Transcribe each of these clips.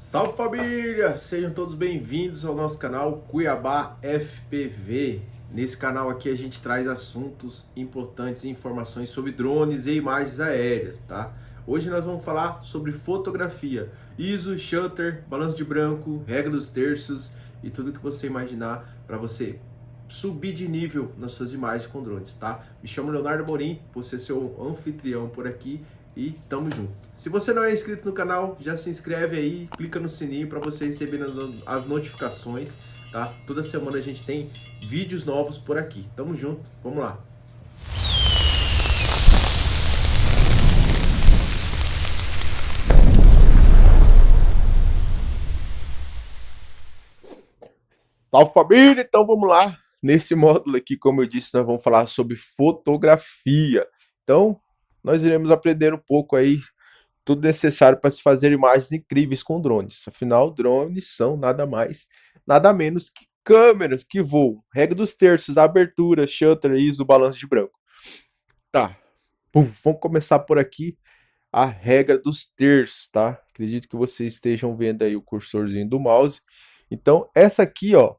Salve família! Sejam todos bem-vindos ao nosso canal Cuiabá FPV. Nesse canal aqui a gente traz assuntos importantes e informações sobre drones e imagens aéreas, tá? Hoje nós vamos falar sobre fotografia, ISO, shutter, balanço de branco, regra dos terços e tudo que você imaginar para você subir de nível nas suas imagens com drones, tá? Me chamo Leonardo Morim, vou ser seu anfitrião por aqui e tamo junto. Se você não é inscrito no canal, já se inscreve aí, clica no sininho para você receber as notificações, tá? Toda semana a gente tem vídeos novos por aqui. Tamo junto, vamos lá. Salve família, então vamos lá. Nesse módulo aqui, como eu disse, nós vamos falar sobre fotografia. Então, nós iremos aprender um pouco aí tudo necessário para se fazer imagens incríveis com drones. Afinal, drones são nada mais, nada menos que câmeras que voam. Regra dos terços, abertura, shutter, ISO, balanço de branco. Tá, vamos começar por aqui a regra dos terços, tá? Acredito que vocês estejam vendo aí o cursorzinho do mouse. Então, essa aqui, ó,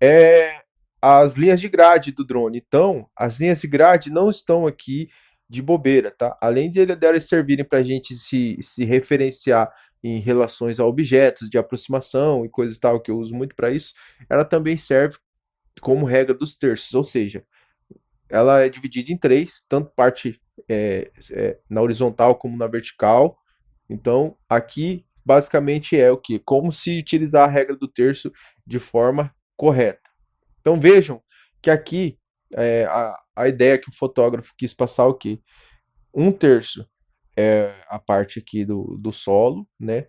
é as linhas de grade do drone. Então, as linhas de grade não estão aqui de bobeira, tá? Além de elas servirem para a gente se referenciar em relações a objetos de aproximação e coisas e tal, que eu uso muito para isso, ela também serve como regra dos terços, ou seja, ela é dividida em três, tanto parte na horizontal como na vertical. Então, aqui basicamente é o que? Como se utilizar a regra do terço de forma correta. Então vejam que aqui a ideia que o fotógrafo quis passar é o quê? Um terço é a parte aqui do solo, né?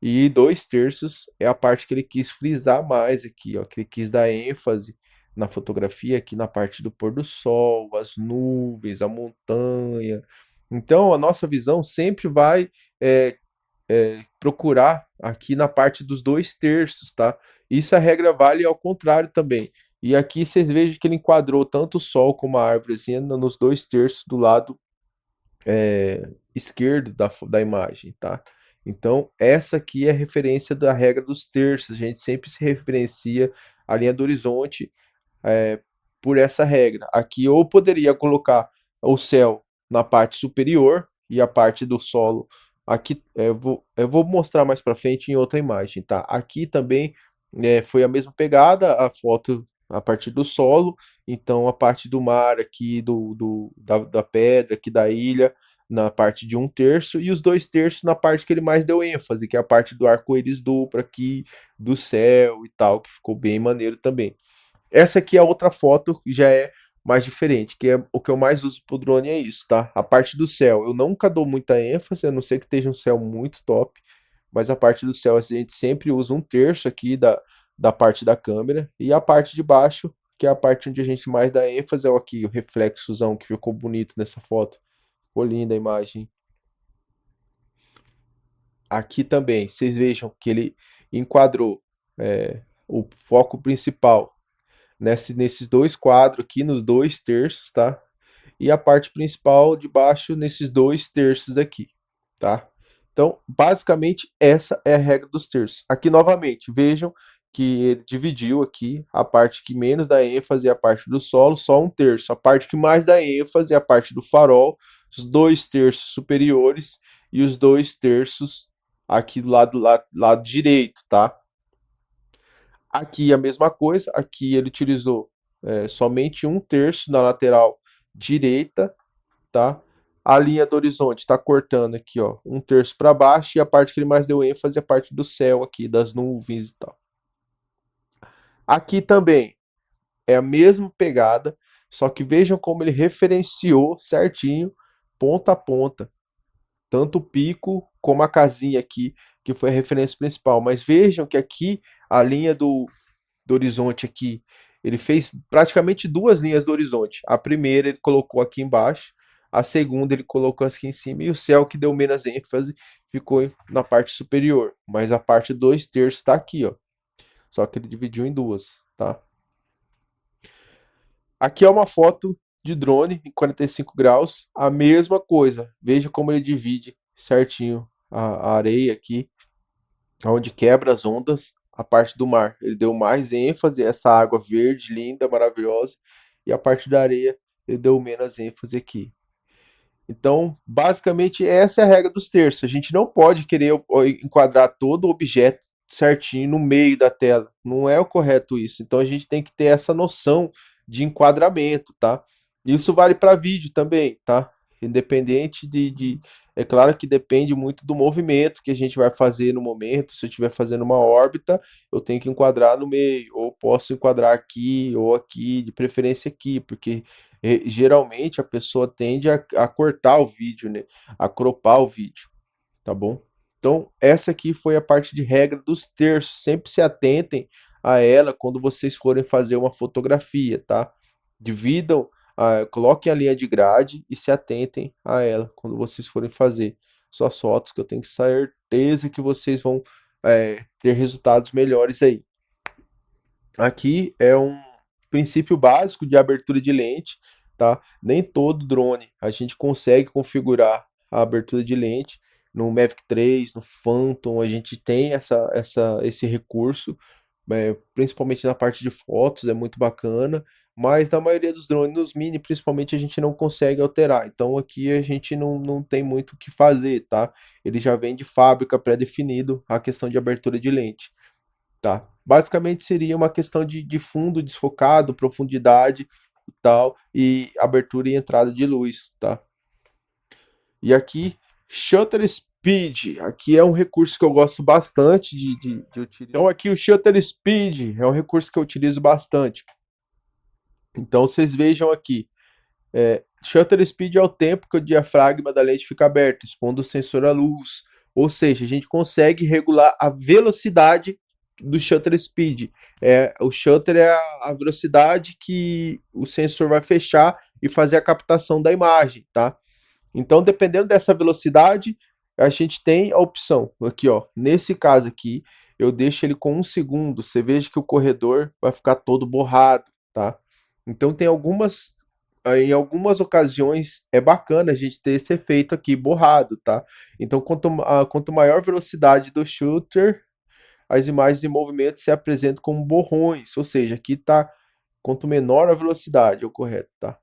E dois terços é a parte que ele quis frisar mais aqui, ó, que ele quis dar ênfase na fotografia aqui na parte do pôr do sol, as nuvens, a montanha. Então a nossa visão sempre vai é, procurar aqui na parte dos dois terços, tá? Isso a regra vale ao contrário também. E aqui vocês vejam que ele enquadrou tanto o sol como a árvorezinha nos dois terços do lado esquerdo da imagem, tá? Então, essa aqui é a referência da regra dos terços. A gente sempre se referencia a linha do horizonte por essa regra. Aqui eu poderia colocar o céu na parte superior e a parte do solo aqui. Eu vou mostrar mais para frente em outra imagem, tá? Aqui também foi a mesma pegada, a foto a partir do solo, então a parte do mar aqui, da pedra aqui da ilha, na parte de um terço, e os dois terços na parte que ele mais deu ênfase, que é a parte do arco-íris duplo aqui, do céu e tal, que ficou bem maneiro também. Essa aqui é a outra foto que já é mais diferente, que é o que eu mais uso pro drone é isso, tá? A parte do céu, eu nunca dou muita ênfase, a não ser que esteja um céu muito top, mas a parte do céu a gente sempre usa um terço aqui da parte da câmera, e a parte de baixo, que é a parte onde a gente mais dá ênfase, é aqui, o reflexozão que ficou bonito nessa foto. Ficou linda a imagem. Aqui também, vocês vejam que ele enquadrou o foco principal nesses dois quadros aqui, nos dois terços, tá? E a parte principal de baixo nesses dois terços daqui, tá? Então, basicamente, essa é a regra dos terços. Aqui, novamente, vejam que ele dividiu aqui a parte que menos dá ênfase é a parte do solo, só um terço. A parte que mais dá ênfase é a parte do farol, os dois terços superiores e os dois terços aqui do lado direito, tá? Aqui a mesma coisa, aqui ele utilizou somente um terço na lateral direita, tá? A linha do horizonte está cortando aqui, ó, um terço para baixo, e a parte que ele mais deu ênfase é a parte do céu aqui, das nuvens e tal. Aqui também é a mesma pegada, só que vejam como ele referenciou certinho, ponta a ponta, tanto o pico como a casinha aqui, que foi a referência principal. Mas vejam que aqui a linha do horizonte aqui, ele fez praticamente duas linhas do horizonte. A primeira ele colocou aqui embaixo, a segunda ele colocou aqui em cima, e o céu que deu menos ênfase ficou na parte superior. Mas a parte dois terços está aqui, ó. Só que ele dividiu em duas, tá? Aqui é uma foto de drone em 45 graus, a mesma coisa. Veja como ele divide certinho a areia aqui, onde quebra as ondas, a parte do mar. Ele deu mais ênfase a essa água verde, linda, maravilhosa, e a parte da areia ele deu menos ênfase aqui. Então, basicamente, essa é a regra dos terços. A gente não pode querer enquadrar todo o objeto certinho no meio da tela. Não é o correto isso. Então, a gente tem que ter essa noção de enquadramento, tá? Isso vale para vídeo também, tá? Independente É claro que depende muito do movimento que a gente vai fazer no momento. Se eu estiver fazendo uma órbita, eu tenho que enquadrar no meio, ou posso enquadrar aqui ou aqui, de preferência aqui, porque geralmente a pessoa tende a cortar o vídeo, né? A cropar o vídeo, tá bom? Então, essa aqui foi a parte de regra dos terços. Sempre se atentem a ela quando vocês forem fazer uma fotografia, tá? Dividam, coloquem a linha de grade e se atentem a ela quando vocês forem fazer suas fotos, que eu tenho certeza que vocês vão ter resultados melhores aí. Aqui é um princípio básico de abertura de lente, tá? Nem todo drone a gente consegue configurar a abertura de lente. No Mavic 3, no Phantom, a gente tem esse recurso, principalmente na parte de fotos, é muito bacana, mas na maioria dos drones, nos mini principalmente, a gente não consegue alterar. Então aqui a gente não tem muito o que fazer, tá? Ele já vem de fábrica pré-definido a questão de abertura de lente. Tá. Basicamente seria uma questão de fundo desfocado, profundidade e tal, e abertura e entrada de luz, tá? E aqui, Shutter Speed. Aqui é um recurso que eu gosto bastante de utilizar. Então aqui o Shutter Speed é um recurso que eu utilizo bastante. Então vocês vejam aqui, Shutter Speed é o tempo que o diafragma da lente fica aberto, expondo o sensor à luz. Ou seja, a gente consegue regular a velocidade do shutter speed. O shutter é a velocidade que o sensor vai fechar e fazer a captação da imagem, tá? Então, dependendo dessa velocidade, a gente tem a opção aqui, ó. Nesse caso aqui, eu deixo ele com 1 segundo. Você veja que o corredor vai ficar todo borrado, tá? Então, em algumas ocasiões é bacana a gente ter esse efeito aqui borrado, tá? Então, quanto maior velocidade do shooter, as imagens em movimento se apresentam como borrões, ou seja, aqui tá quanto menor a velocidade, é o correto, tá?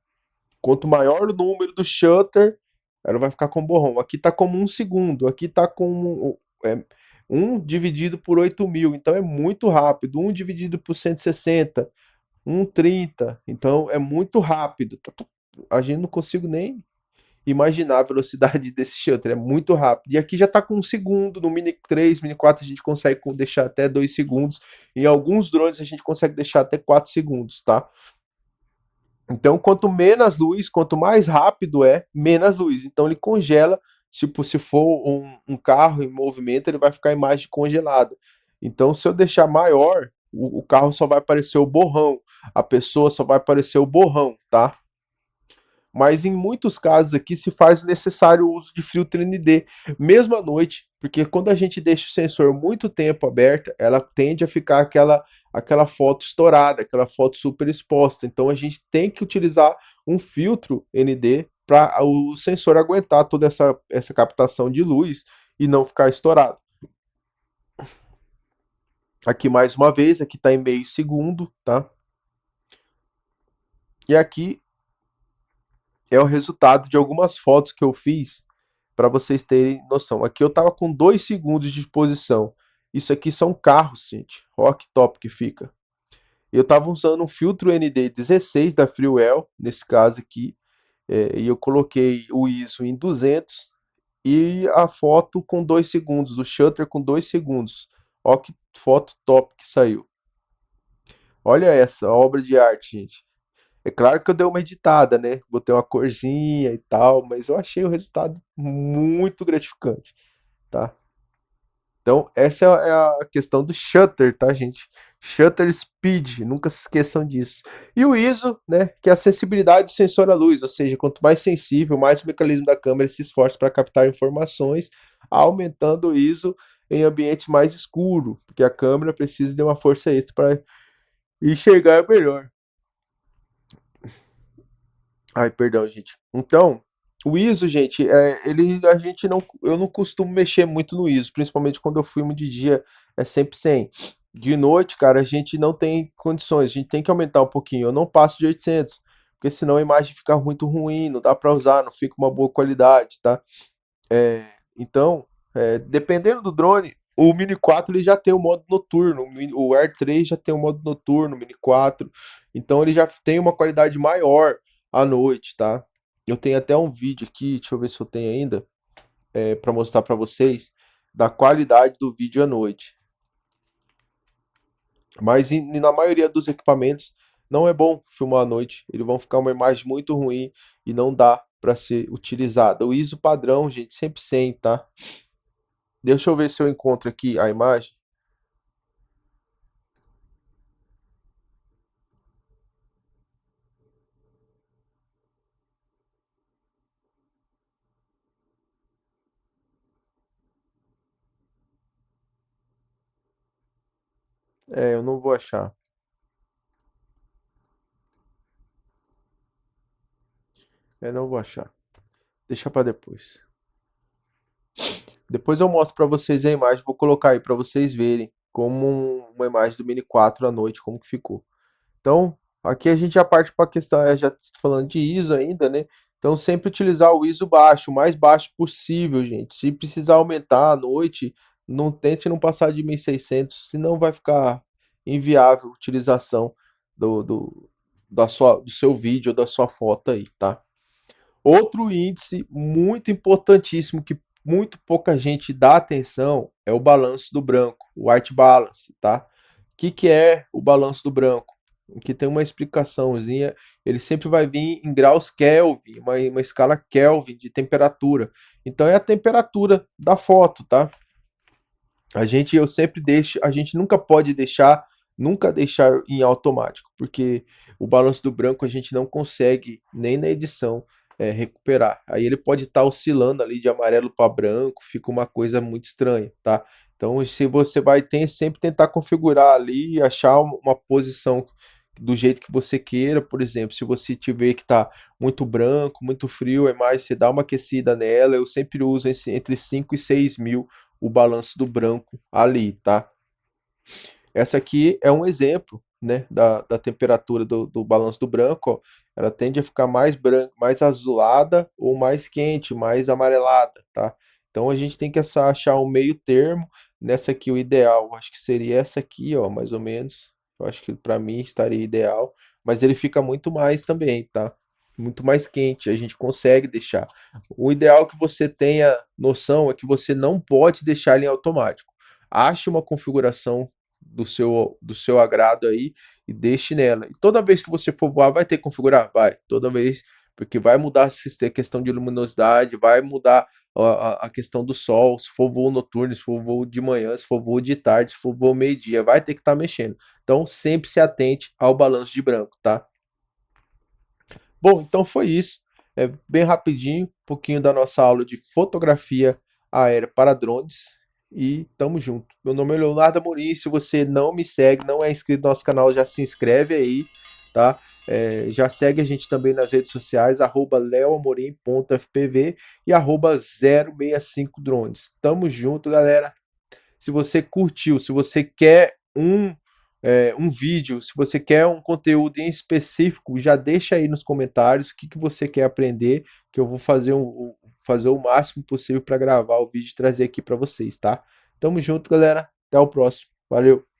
Quanto maior o número do shutter, ela vai ficar com borrão. Aqui tá como 1 segundo, aqui tá com 1 dividido por 8.000, então é muito rápido. 1 dividido por 160, 1,30, então é muito rápido. A gente não consigo nem imaginar a velocidade desse shutter, é muito rápido. E aqui já está com 1 segundo, no Mini 3, Mini 4 a gente consegue deixar até 2 segundos, em alguns drones a gente consegue deixar até 4 segundos, tá? Então, quanto menos luz, quanto mais rápido menos luz. Então, ele congela, tipo, se for um carro em movimento, ele vai ficar a imagem congelada. Então, se eu deixar maior, o carro só vai aparecer o borrão, a pessoa só vai aparecer o borrão, tá? Mas em muitos casos aqui se faz necessário o uso de filtro ND, mesmo à noite, porque quando a gente deixa o sensor muito tempo aberto, ela tende a ficar aquela foto estourada, aquela foto super exposta. Então a gente tem que utilizar um filtro ND para o sensor aguentar toda essa captação de luz e não ficar estourado. Aqui mais uma vez, aqui está em meio segundo, tá? E aqui é o resultado de algumas fotos que eu fiz para vocês terem noção. Aqui eu tava com 2 segundos de exposição. Isso aqui são carros, gente. Olha que top que fica. Eu tava usando um filtro ND16 da Freewell, nesse caso aqui, e eu coloquei o ISO em 200 e a foto com 2 segundos, o shutter com 2 segundos. Olha que foto top que saiu. Olha essa obra de arte, gente. É claro que eu dei uma editada, né? Botei uma corzinha e tal, mas eu achei o resultado muito gratificante, tá? Então, essa é a questão do shutter, tá, gente? Shutter speed, nunca se esqueçam disso. E o ISO, né, que é a sensibilidade do sensor à luz, ou seja, quanto mais sensível, mais o mecanismo da câmera se esforça para captar informações, aumentando o ISO em ambiente mais escuro, porque a câmera precisa de uma força extra para enxergar melhor. Ai, perdão, gente. Então, O ISO, gente, a gente não, eu não costumo mexer muito no ISO, principalmente quando eu filmo de dia, é sempre 100. De noite, cara, a gente não tem condições, a gente tem que aumentar um pouquinho. Eu não passo de 800, porque senão a imagem fica muito ruim, não dá pra usar, não fica uma boa qualidade, tá? Então, dependendo do drone, o Mini 4 ele já tem o modo noturno, o Air 3 já tem o modo noturno, o Mini 4, então ele já tem uma qualidade maior à noite, tá? Eu tenho até um vídeo aqui, deixa eu ver se eu tenho ainda, para mostrar para vocês da qualidade do vídeo à noite. Mas na maioria dos equipamentos não é bom filmar à noite, eles vão ficar uma imagem muito ruim e não dá para ser utilizada. O ISO padrão, gente, sempre 100, tá? Deixa eu ver se eu encontro aqui a imagem. Eu não vou achar. Não vou achar. Deixa para depois. Depois eu mostro para vocês a imagem, vou colocar aí para vocês verem como uma imagem do Mini 4 à noite, como que ficou. Então, aqui a gente já parte para a questão, já tô falando de ISO ainda, né? Então, sempre utilizar o ISO baixo, o mais baixo possível, gente. Se precisar aumentar à noite, não tente não passar de 1600, senão vai ficar inviável a utilização do seu vídeo ou da sua foto aí, tá? Outro índice muito importantíssimo que muito pouca gente dá atenção é o balanço do branco, o white balance, tá? Que é o balanço do branco? Que tem uma explicaçãozinha, ele sempre vai vir em graus Kelvin, uma escala Kelvin de temperatura. Então é a temperatura da foto, tá? Eu sempre deixo, a gente nunca pode deixar, nunca deixar em automático, porque o balanço do branco a gente não consegue nem na edição recuperar. Aí ele pode estar oscilando ali de amarelo para branco, fica uma coisa muito estranha, tá? Então, se você vai ter, sempre tentar configurar ali e achar uma posição do jeito que você queira, por exemplo, se você tiver que tá muito branco, muito frio, é mais você dá uma aquecida nela, eu sempre uso entre 5 e 6 mil o balanço do branco ali, tá? Essa aqui é um exemplo, né, da temperatura do balanço do branco, ó. Ela tende a ficar mais branca, mais azulada ou mais quente, mais amarelada, tá? Então a gente tem que achar um meio termo. Nessa aqui o ideal, acho que seria essa aqui, ó, mais ou menos. Eu acho que para mim estaria ideal, mas ele fica muito mais também, tá? Muito mais quente, a gente consegue deixar. O ideal que você tenha noção é que você não pode deixar ele em automático. Ache uma configuração do seu agrado aí e deixe nela. E toda vez que você for voar, vai ter que configurar? Vai, toda vez, porque vai mudar a questão de luminosidade, vai mudar a questão do sol, se for voo noturno, se for voo de manhã, se for voo de tarde, se for voo meio-dia, vai ter que estar mexendo. Então, sempre se atente ao balanço de branco, tá? Bom, então foi isso. Bem rapidinho, um pouquinho da nossa aula de fotografia aérea para drones. E tamo junto. Meu nome é Leonardo Amorim. Se você não me segue, não é inscrito no nosso canal, já se inscreve aí, tá? Já segue a gente também nas redes sociais, @leoamorim.fpv e @065drones. Tamo junto, galera. Se você curtiu, se você quer um vídeo, se você quer um conteúdo em específico, já deixa aí nos comentários o que você quer aprender, que eu vou fazer o máximo possível para gravar o vídeo e trazer aqui para vocês, tá? Tamo junto, galera. Até o próximo. Valeu!